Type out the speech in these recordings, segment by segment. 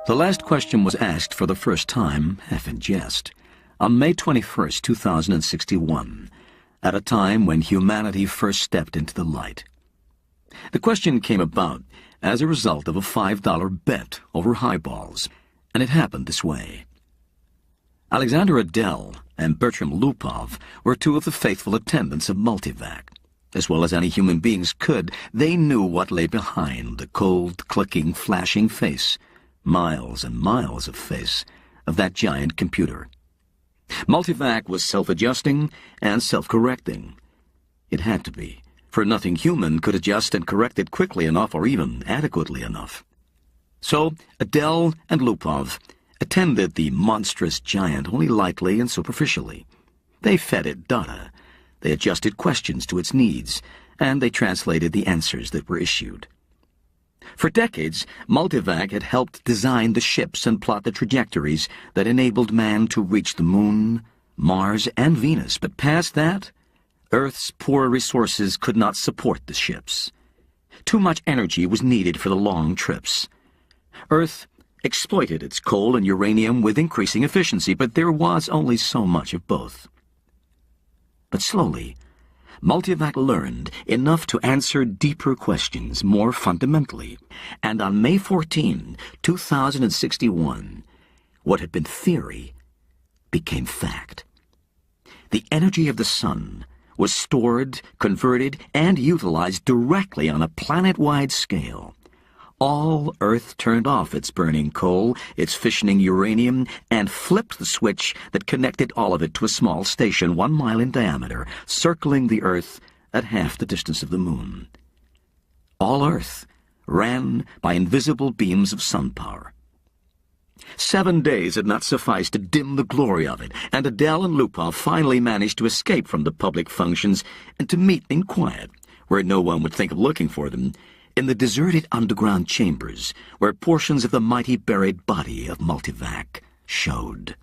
The last question was asked for the first time, half in jest, on May 21st, 2061, at a time when humanity first stepped into the light. The question came about as a result of a $5 bet over highballs, and it happened this way. Alexander Adel and Bertram Lupov were two of the faithful attendants of Multivac. As well as any human beings could, they knew what lay behind the cold, clicking, flashing face, miles and miles of face, of that giant computer. Multivac was self-adjusting and self-correcting. It had to be, for nothing human could adjust and correct it quickly enough or even adequately enough. So Adel and Lupov attended the monstrous giant only lightly and superficially. They fed it data. They adjusted questions to its needs, and they translated the answers that were issued. For decades, Multivac had helped design the ships and plot the trajectories that enabled man to reach the Moon, Mars, and Venus. But past that, Earth's poor resources could not support the ships. Too much energy was needed for the long trips. Earth exploited its coal and uranium with increasing efficiency, but there was only so much of both. But slowly, Multivac learned enough to answer deeper questions more fundamentally, and on May 14, 2061, what had been theory became fact. The energy of the sun was stored, converted, and utilized directly on a planet-wide scale. All Earth turned off its burning coal, its fissioning uranium, and flipped the switch that connected all of it to a small station 1 mile in diameter, circling the Earth at half the distance of the Moon. All Earth ran by invisible beams of sun power. 7 days had not sufficed to dim the glory of it, and Adel and Lupov finally managed to escape from the public functions and to meet in quiet, where no one would think of looking for them, in the deserted underground chambers where portions of the mighty buried body of Multivac showed.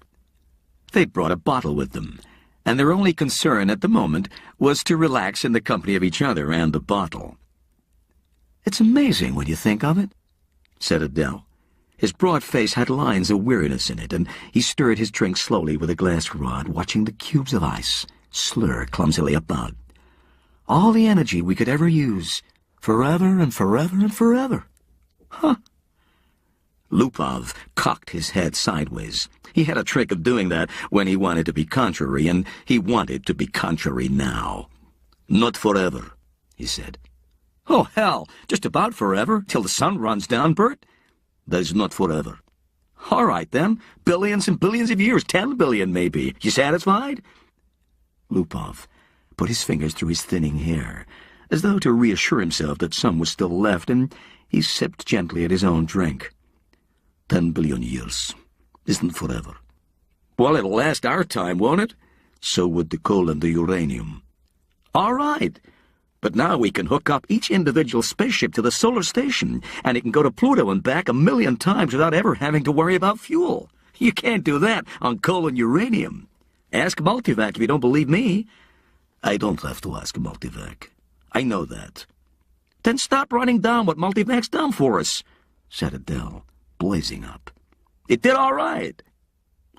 They'd brought a bottle with them, and their only concern at the moment was to relax in the company of each other and the bottle. "It's amazing when you think of it," said Adele. His broad face had lines of weariness in it, and he stirred his drink slowly with a glass rod, watching the cubes of ice slur clumsily about. "All the energy we could ever use, forever and forever and forever. Huh." Lupov cocked his head sideways. He had a trick of doing that when he wanted to be contrary, and he wanted to be contrary now. "Not forever," he said. "Oh, hell, just about forever, till the sun runs down, Bert." "That is not forever." "All right, then. Billions and billions of years, 10 billion, maybe. You satisfied?" Lupov put his fingers through his thinning hair, as though to reassure himself that some was still left, and he sipped gently at his own drink. 10 billion years isn't forever. "Well, it'll last our time, won't it?" "So would the coal and the uranium." "All right. But now we can hook up each individual spaceship to the solar station, and it can go to Pluto and back 1,000,000 times without ever having to worry about fuel. You can't do that on coal and uranium. Ask Multivac if you don't believe me." "I don't have to ask Multivac. I know that." "Then stop running down what Multivac's done for us," said Adele, blazing up. "It did all right."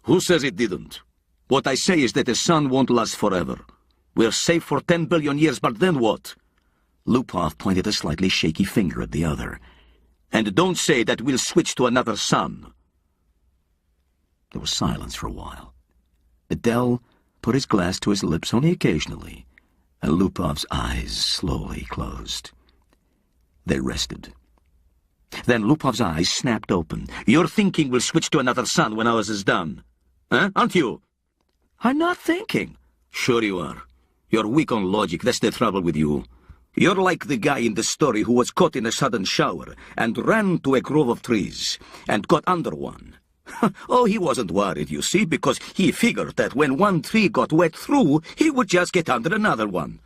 "Who says it didn't? What I say is that the sun won't last forever. We're safe for 10 billion years, but then what?" Lupov pointed a slightly shaky finger at the other. "And don't say that we'll switch to another sun." There was silence for a while. Adele put his glass to his lips only occasionally, and Lupov's eyes slowly closed. They rested. Then Lupov's eyes snapped open. "You're thinking we'll switch to another sun when ours is done. Huh? Aren't you?" "I'm not thinking." "Sure you are. You're weak on logic. That's the trouble with you. You're like the guy in the story who was caught in a sudden shower and ran to a grove of trees and got under one. Oh, he wasn't worried, you see, because he figured that when one tree got wet through, he would just get under another one."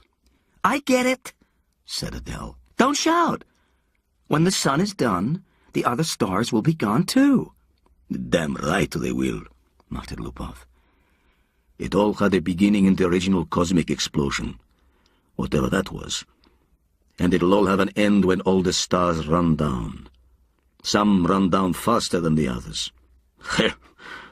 "I get it," said Adele. "Don't shout. When the sun is done, the other stars will be gone too." "Damn right they will," muttered Lupov. "It all had a beginning in the original cosmic explosion, whatever that was. And it'll all have an end when all the stars run down. Some run down faster than the others.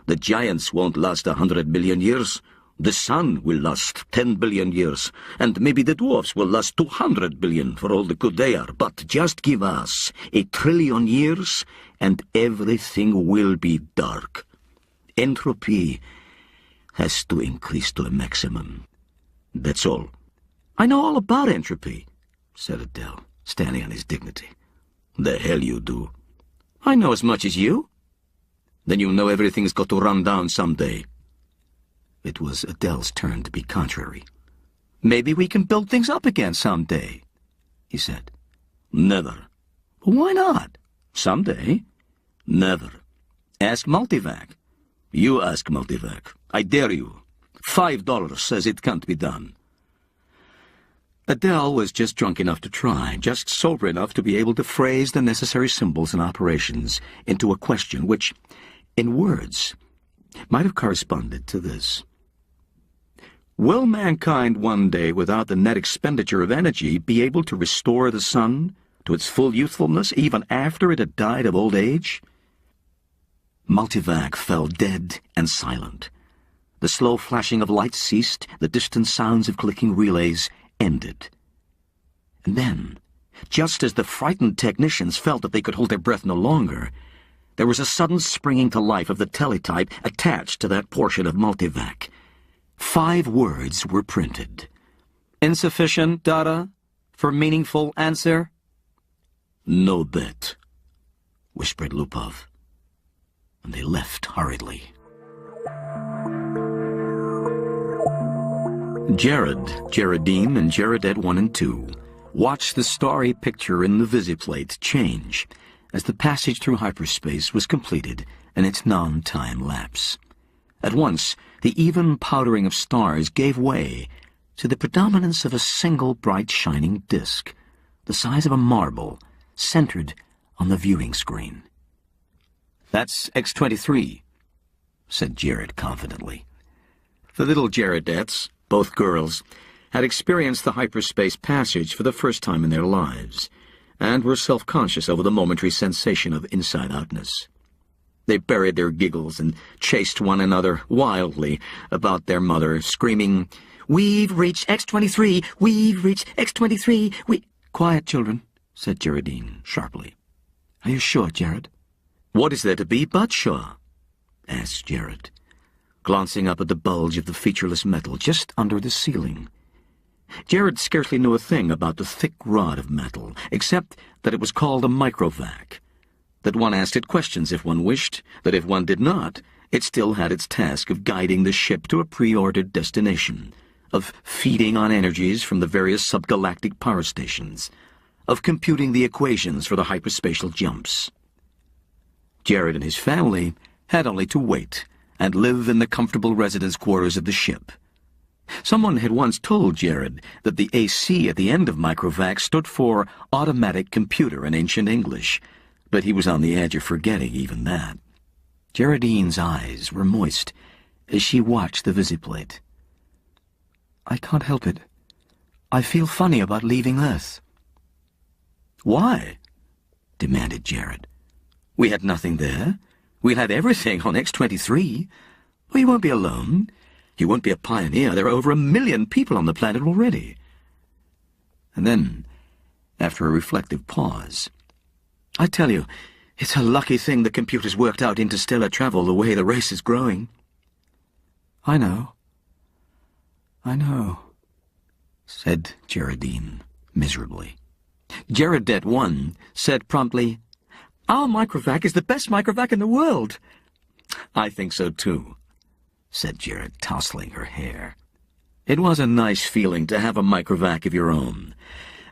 The giants won't last 100 million years. The sun will last 10 billion years, and maybe the dwarfs will last 200 billion for all the good they are. But just give us 1 trillion years, and everything will be dark. Entropy has to increase to a maximum. That's all. I know all about entropy, said Adele, standing on his dignity. The hell you do. I know as much as you. Then you know everything's got to run down someday. It was Adele's turn to be contrary. Maybe we can build things up again someday, he said. Never. Why not? Someday. Never. Ask Multivac. You ask Multivac. I dare you. $5 says it can't be done. Adele was just drunk enough to try, just sober enough to be able to phrase the necessary symbols and operations into a question which, in words, might have corresponded to this. Will mankind one day, without the net expenditure of energy, be able to restore the sun to its full youthfulness even after it had died of old age? Multivac fell dead and silent. The slow flashing of lights ceased, the distant sounds of clicking relays ended. And then, just as the frightened technicians felt that they could hold their breath no longer, there was a sudden springing to life of the teletype attached to that portion of Multivac. 5 words were printed. Insufficient data for meaningful answer? No bet, whispered Lupov. And they left hurriedly. Jared, Geraldine, and Jaredette 1 and 2 watched the starry picture in the visiplate change as the passage through hyperspace was completed in its non-time lapse. At once, the even powdering of stars gave way to the predominance of a single bright shining disk, the size of a marble, centered on the viewing screen. That's X-23, said Jared confidently. The little Jaredettes, both girls, had experienced the hyperspace passage for the first time in their lives, and were self-conscious over the momentary sensation of inside-outness. They buried their giggles and chased one another wildly about their mother, screaming, "We've reached X-23! We've reached X-23! We—" "Quiet, children," said Geraldine sharply. "Are you sure, Jared?" "What is there to be but sure?" asked Jared, glancing up at the bulge of the featureless metal just under the ceiling. Jared scarcely knew a thing about the thick rod of metal, except that it was called a microvac, that one asked it questions if one wished, that if one did not, it still had its task of guiding the ship to a pre-ordered destination, of feeding on energies from the various subgalactic power stations, of computing the equations for the hyperspatial jumps. Jared and his family had only to wait and live in the comfortable residence quarters of the ship. Someone had once told Jared that the AC at the end of microvac stood for automatic computer in ancient English, but he was on the edge of forgetting even that. Geraldine's eyes were moist as she watched the visiplate. "I can't help it. I feel funny about leaving Earth." "Why?" demanded Jared. "We had nothing there. We'll have everything on X-23. Well, you won't be alone. You won't be a pioneer. There are over 1 million people on the planet already." And then, after a reflective pause, "I tell you, it's a lucky thing the computers worked out interstellar travel the way the race is growing." I know, said Geraldine miserably. Jaredette 1 said promptly, "Our microvac is the best microvac in the world." "I think so too," said Jared, tousling her hair. It was a nice feeling to have a microvac of your own,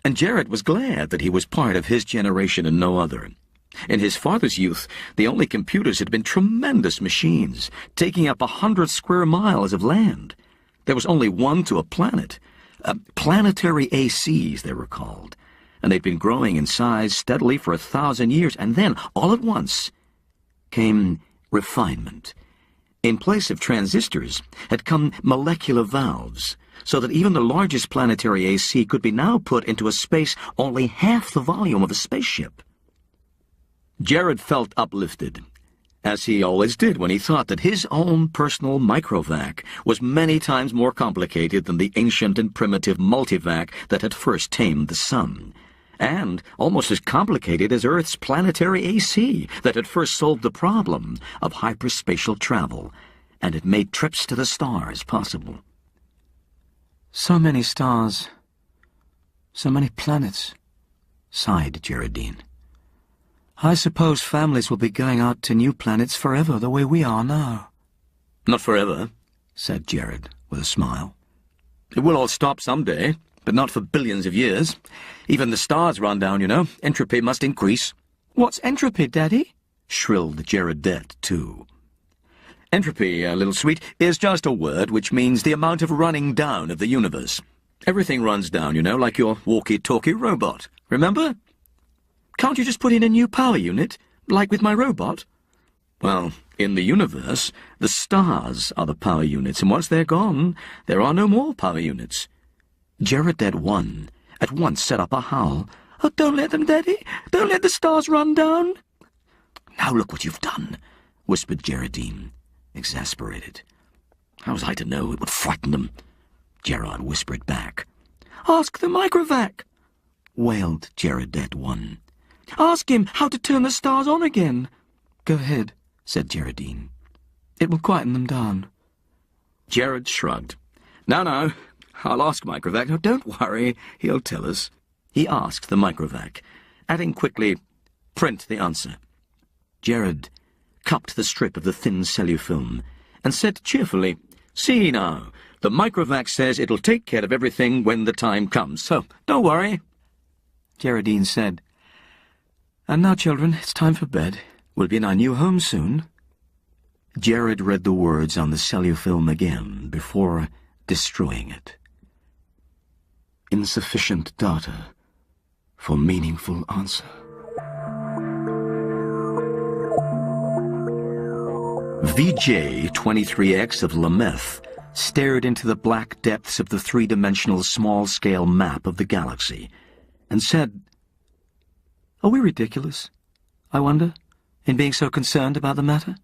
and Jared was glad that he was part of his generation and no other. In his father's youth, the only computers had been tremendous machines, taking up 100 square miles of land. There was only one to a planet. Planetary ACs, they were called, and they'd been growing in size steadily for 1,000 years, and then, all at once, came refinement. In place of transistors had come molecular valves, so that even the largest planetary AC could be now put into a space only half the volume of a spaceship. Jared felt uplifted, as he always did when he thought that his own personal microvac was many times more complicated than the ancient and primitive multivac that had first tamed the sun, and almost as complicated as Earth's planetary AC that had first solved the problem of hyperspatial travel, and had made trips to the stars possible. So many stars, so many planets, sighed Geraldine. I suppose families will be going out to new planets forever the way we are now. Not forever, said Jared with a smile. It will all stop someday, but not for billions of years. Even the stars run down, you know. Entropy must increase. What's entropy, Daddy? Shrilled Geraldette, too. Entropy, little sweet, is just a word which means the amount of running down of the universe. Everything runs down, you know, like your walkie-talkie robot. Remember? Can't you just put in a new power unit, like with my robot? Well, in the universe, the stars are the power units, and once they're gone, there are no more power units. Geraldette 1 at once set up a howl. Oh, don't let them, Daddy. Don't let the stars run down. Now look what you've done, whispered Geraldine, exasperated. How was I to know it would frighten them? Gerard whispered back. Ask the microvac, wailed Geraldette 1. Ask him how to turn the stars on again. Go ahead, said Geraldine. It will quieten them down. Jared shrugged. No, I'll ask Microvac. No, don't worry, he'll tell us. He asked the Microvac, adding quickly, print the answer. Jared cupped the strip of the thin cellufilm and said cheerfully, See now, the Microvac says it'll take care of everything when the time comes, so don't worry. Geraldine said, And now, children, it's time for bed. We'll be in our new home soon. Jared read the words on the cellufilm again before destroying it. Insufficient data for meaningful answer. VJ-23X of Lameth stared into the black depths of the three-dimensional small-scale map of the galaxy and said, Are we ridiculous, I wonder, in being so concerned about the matter?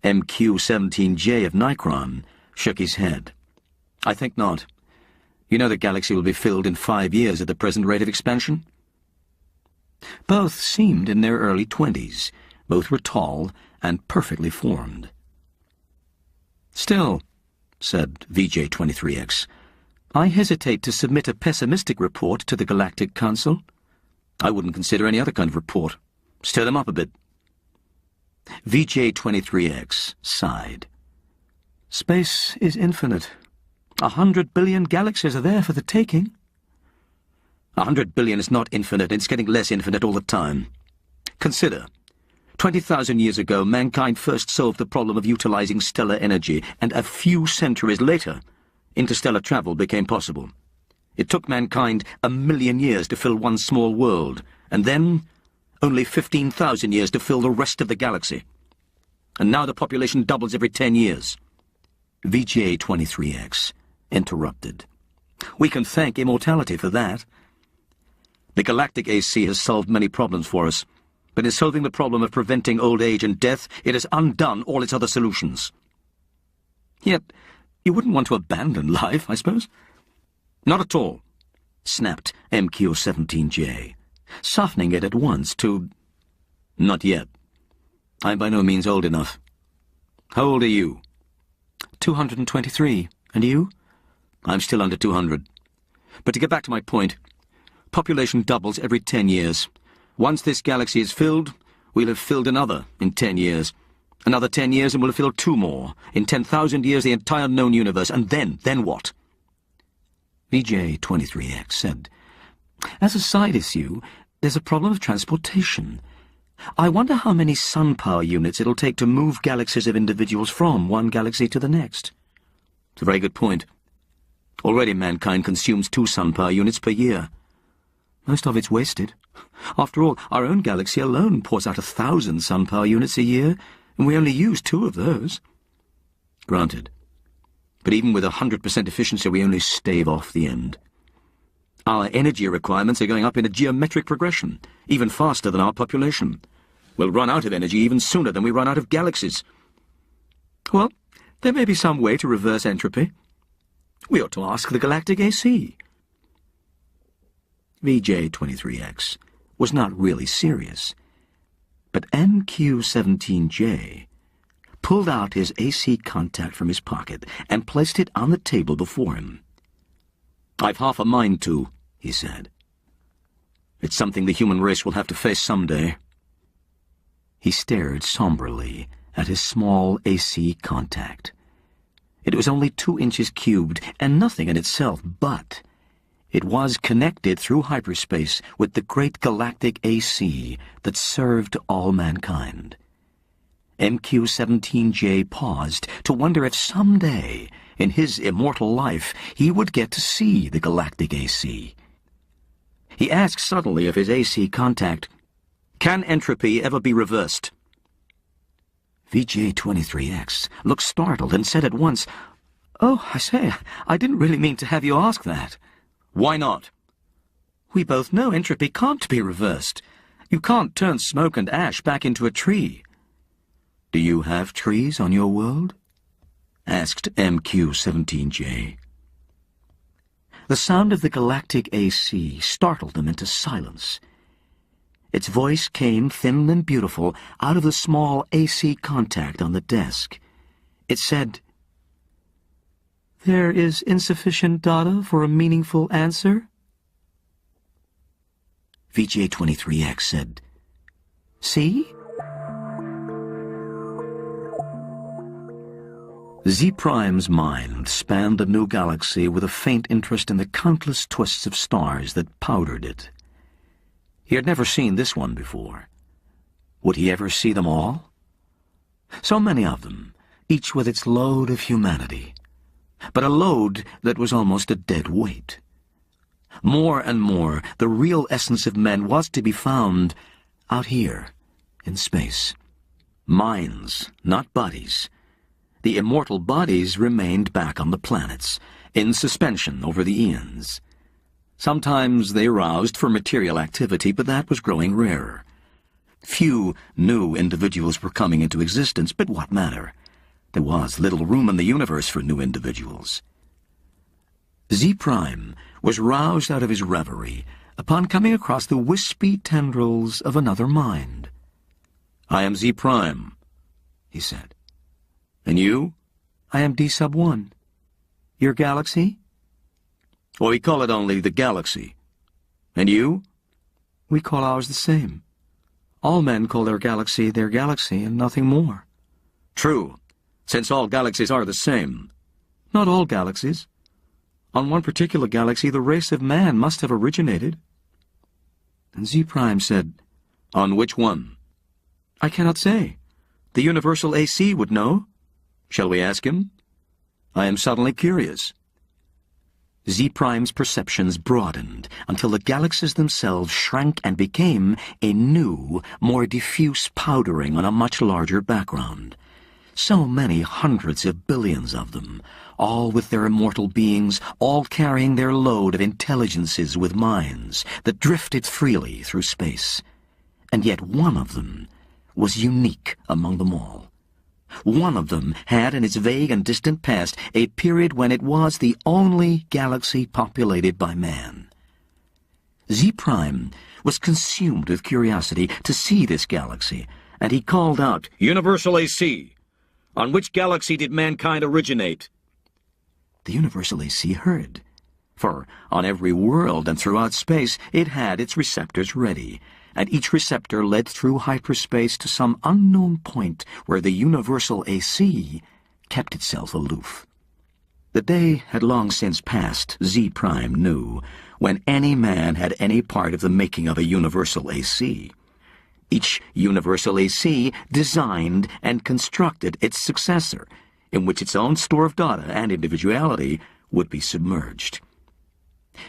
MQ-17J of Nikron shook his head. I think not. You know the galaxy will be filled in 5 years at the present rate of expansion. Both seemed in their early 20s. Both were tall and perfectly formed. Still, said VJ-23X, I hesitate to submit a pessimistic report to the Galactic Council. I wouldn't consider any other kind of report. Stir them up a bit. VJ-23X sighed. Space is infinite. 100 billion galaxies are there for the taking. 100 billion is not infinite, it's getting less infinite all the time. Consider, 20,000 years ago, mankind first solved the problem of utilizing stellar energy, and a few centuries later, interstellar travel became possible. It took mankind 1 million years to fill one small world, and then only 15,000 years to fill the rest of the galaxy. And now the population doubles every 10 years. VJ-23X interrupted. We can thank immortality for that. The galactic AC has solved many problems for us, but in solving the problem of preventing old age and death, it has undone all its other solutions. Yet, you wouldn't want to abandon life, I suppose? Not at all, snapped MQ-17J, softening it at once to, Not yet. I'm by no means old enough. How old are you? 223. And you? I'm still under 200. But to get back to my point, population doubles every 10 years. Once this galaxy is filled, we'll have filled another in 10 years. Another 10 years and we'll have filled 2 more. In 10,000 years, the entire known universe. And then what? VJ-23X said, As a side issue, there's a problem of transportation. I wonder how many sun power units it'll take to move galaxies of individuals from one galaxy to the next. It's a very good point. Already mankind consumes 2 sun power units per year. Most of it's wasted. After all, our own galaxy alone pours out 1,000 sun power units a year, and we only use 2 of those. Granted. But even with 100% efficiency, we only stave off the end. Our energy requirements are going up in a geometric progression, even faster than our population. We'll run out of energy even sooner than we run out of galaxies. Well, there may be some way to reverse entropy. We ought to ask the galactic AC. VJ23X was not really serious, but MQ17J pulled out his AC contact from his pocket and placed it on the table before him. "I've half a mind to," he said. "It's something the human race will have to face someday." He stared somberly at his small AC contact. It was only 2 inches cubed and nothing in itself, but it was connected through hyperspace with the great galactic AC that served all mankind. MQ17J paused to wonder if someday, in his immortal life, he would get to see the galactic AC. He asked suddenly of his AC contact, "Can entropy ever be reversed?" VJ23X looked startled and said at once, "Oh, I say, I didn't really mean to have you ask that." "Why not?" "We both know entropy can't be reversed. You can't turn smoke and ash back into a tree." "Do you have trees on your world?" asked MQ17J. The sound of the galactic AC startled them into silence. Its voice came, thin and beautiful, out of the small AC contact on the desk. It said, "There is insufficient data for a meaningful answer?" VJ23X said, "See?" Z-Prime's mind spanned the new galaxy with a faint interest in the countless twists of stars that powdered it. He had never seen this one before. Would he ever see them all? So many of them, each with its load of humanity, but a load that was almost a dead weight. More and more, the real essence of men was to be found out here, in space. Minds, not bodies. The immortal bodies remained back on the planets, in suspension over the eons. Sometimes they roused for material activity, but that was growing rarer. Few new individuals were coming into existence, but what matter? There was little room in the universe for new individuals. Z-Prime was roused out of his reverie upon coming across the wispy tendrils of another mind. "I am Z-Prime," he said. "And you?" "I am D-1. Your galaxy?" "Well, we call it only the galaxy. And you?" "We call ours the same. All men call their galaxy and nothing more." "True, since all galaxies are the same." "Not all galaxies. On one particular galaxy, the race of man must have originated." And Z-Prime said, "On which one?" "I cannot say. The universal AC would know." "Shall we ask him?" "I am suddenly curious." Z-Prime's perceptions broadened until the galaxies themselves shrank and became a new, more diffuse powdering on a much larger background. So many hundreds of billions of them, all with their immortal beings, all carrying their load of intelligences with minds that drifted freely through space. And yet one of them was unique among them all. One of them had in its vague and distant past a period when it was the only galaxy populated by man. Z-Prime was consumed with curiosity to see this galaxy, and he called out, "Universal AC! On which galaxy did mankind originate?" The Universal AC heard, for on every world and throughout space it had its receptors ready, and each receptor led through hyperspace to some unknown point where the Universal AC kept itself aloof. The day had long since passed, Z-Prime knew, when any man had any part of the making of a Universal AC. Each Universal AC designed and constructed its successor, in which its own store of data and individuality would be submerged.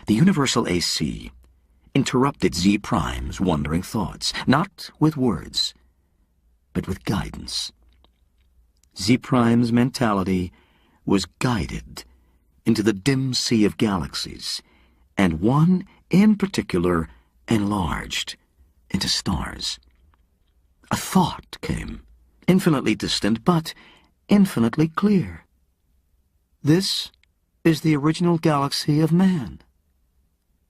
The Universal AC interrupted Z-Prime's wandering thoughts, not with words, but with guidance. Z-Prime's mentality was guided into the dim sea of galaxies, and one in particular enlarged into stars. A thought came, infinitely distant, but infinitely clear. This is the original galaxy of man.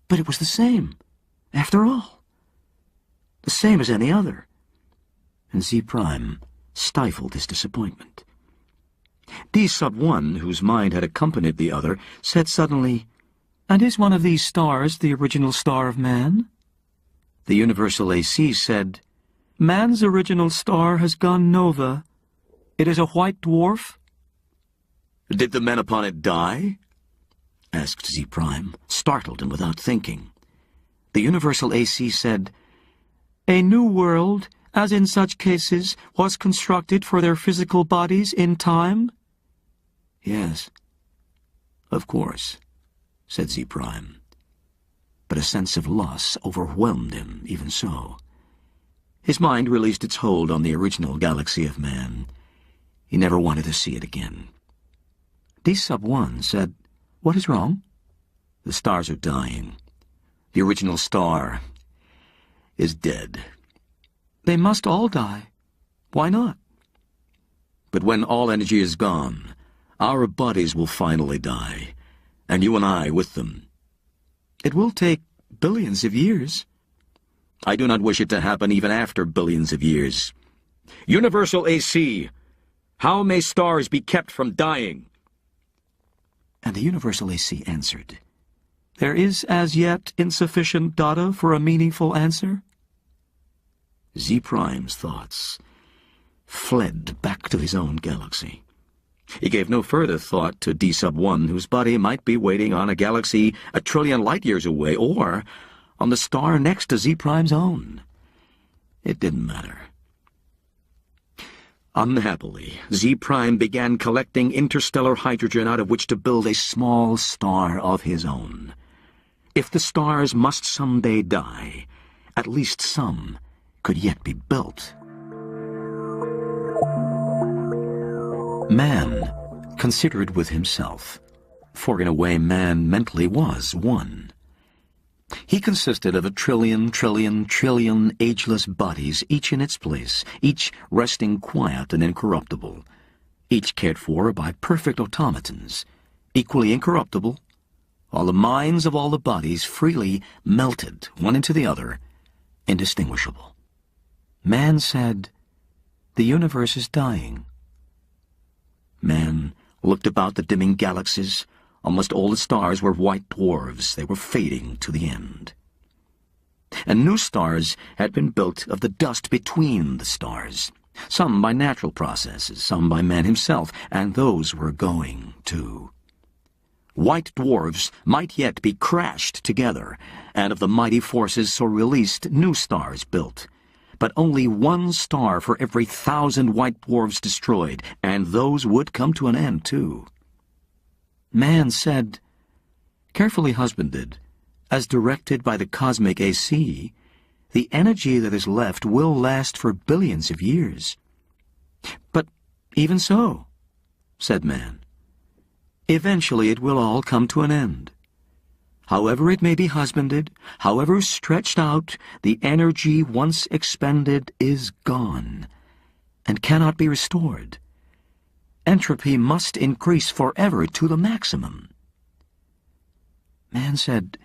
But it was the same, after all. The same as any other. And Z Prime stifled his disappointment. D sub 1, whose mind had accompanied the other, said suddenly, "And is one of these stars the original star of man?" The universal AC said, "Man's original star has gone nova. It is a white dwarf." "Did the men upon it die?" asked Z Prime, startled and without thinking. The universal AC said, "A new world, as in such cases, was constructed for their physical bodies in time?" "Yes, of course," said Z Prime. But a sense of loss overwhelmed him, even so. His mind released its hold on the original galaxy of man. He never wanted to see it again. D sub 1 said, "What is wrong?" "The stars are dying. The original star is dead." "They must all die. Why not?" "But when all energy is gone, our bodies will finally die, and you and I with them." "It will take billions of years." "I do not wish it to happen even after billions of years. Universal AC, how may stars be kept from dying?" And the universal AC answered, "There is as yet insufficient data for a meaningful answer." Z Prime's thoughts fled back to his own galaxy. He gave no further thought to D sub 1, whose body might be waiting on a galaxy 1,000,000,000,000 light-years away, or on the star next to Z Prime's own. It didn't matter. Unhappily, Z Prime began collecting interstellar hydrogen out of which to build a small star of his own. If the stars must someday die, at least some could yet be built. Man considered with himself, for in a way man mentally was one. He consisted of 1,000,000,000,000,000,000,000 ageless bodies, each in its place, each resting quiet and incorruptible, each cared for by perfect automatons, equally incorruptible, while the minds of all the bodies freely melted one into the other, indistinguishable. Man said, "The universe is dying." Man looked about the dimming galaxies. Almost all the stars were white dwarfs. They were fading to the end. And new stars had been built of the dust between the stars, some by natural processes, some by man himself, and those were going, too. White dwarfs might yet be crashed together, and of the mighty forces so released, new stars built. But only one star for every 1,000 white dwarfs destroyed, and those would come to an end, too. Man said, "Carefully husbanded, as directed by the cosmic AC, the energy that is left will last for billions of years." "But even so," said man, "eventually it will all come to an end. However it may be husbanded, however stretched out, the energy once expended is gone, and cannot be restored. Entropy must increase forever to the maximum." Man said,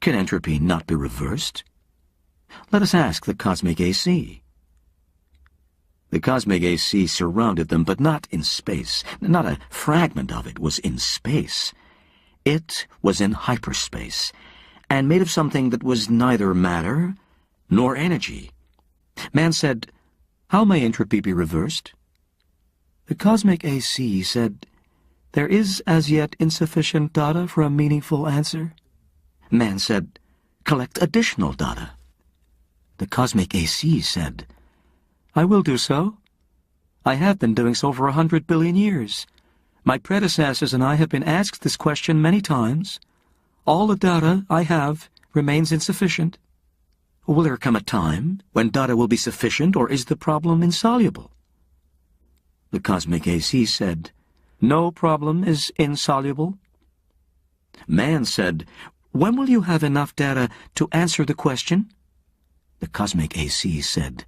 "Can entropy not be reversed? Let us ask the cosmic AC." The cosmic AC surrounded them, but not in space. Not a fragment of it was in space. It was in hyperspace, and made of something that was neither matter nor energy. Man said, "How may entropy be reversed?" The cosmic AC said, "There is as yet insufficient data for a meaningful answer." Man said, "Collect additional data." The cosmic AC said, "I will do so. I have been doing so for 100 billion years. My predecessors and I have been asked this question many times. All the data I have remains insufficient. Will there come a time when data will be sufficient, or is the problem insoluble?" The cosmic AC said, "No problem is insoluble." Man said, When will you have enough data to answer the question? The cosmic AC said,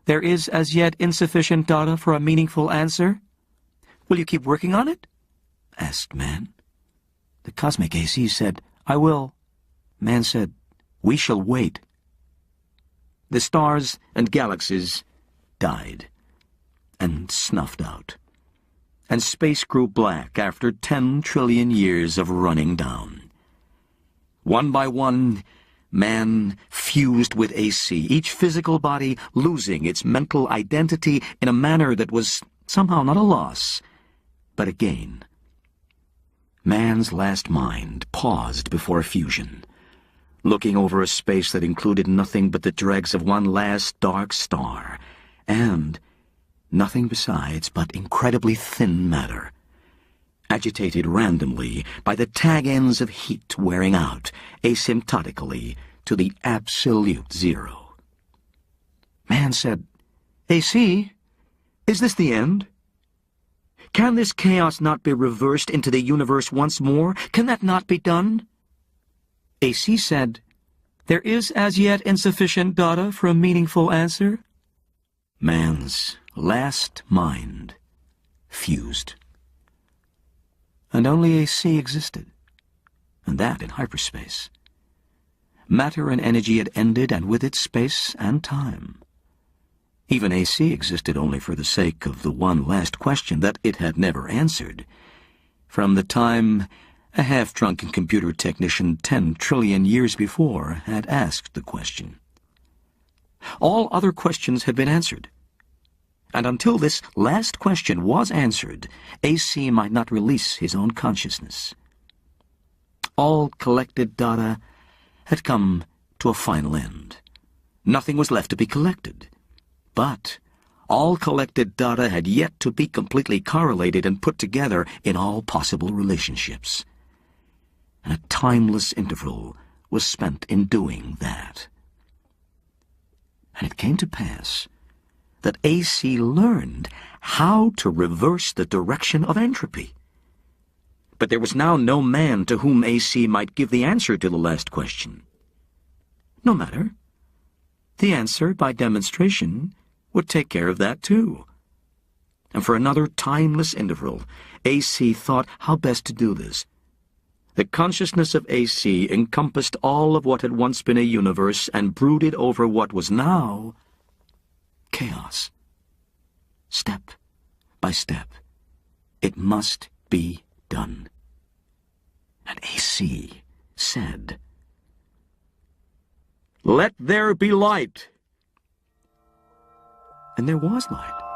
There is as yet insufficient data for a meaningful answer. Will you keep working on it? Asked Man. The cosmic AC said, I will. Man said, We shall wait. The stars and galaxies died and snuffed out, and space grew black after 10 trillion years of running down. One by one, man fused with AC, each physical body losing its mental identity in a manner that was somehow not a loss, but a gain. Man's last mind paused before fusion, looking over a space that included nothing but the dregs of one last dark star, and nothing besides but incredibly thin matter, agitated randomly by the tag ends of heat wearing out asymptotically to the absolute zero. Man said, AC, is this the end? Can this chaos not be reversed into the universe once more? Can that not be done? AC said, There is as yet insufficient data for a meaningful answer. Man's last mind fused. And only AC existed, and that in hyperspace. Matter and energy had ended, and with it space and time. Even AC existed only for the sake of the one last question that it had never answered, from the time a half-drunken computer technician 10 trillion years before had asked the question. All other questions had been answered, and until this last question was answered, AC might not release his own consciousness. All collected data had come to a final end. Nothing was left to be collected. But all collected data had yet to be completely correlated and put together in all possible relationships. And a timeless interval was spent in doing that. And it came to pass that AC learned how to reverse the direction of entropy. But there was now no man to whom AC might give the answer to the last question. No matter. The answer, by demonstration, would take care of that too. And for another timeless interval, AC thought how best to do this. The consciousness of AC encompassed all of what had once been a universe and brooded over what was now chaos. Step by step, it must be done. And AC said, Let there be light. And there was light.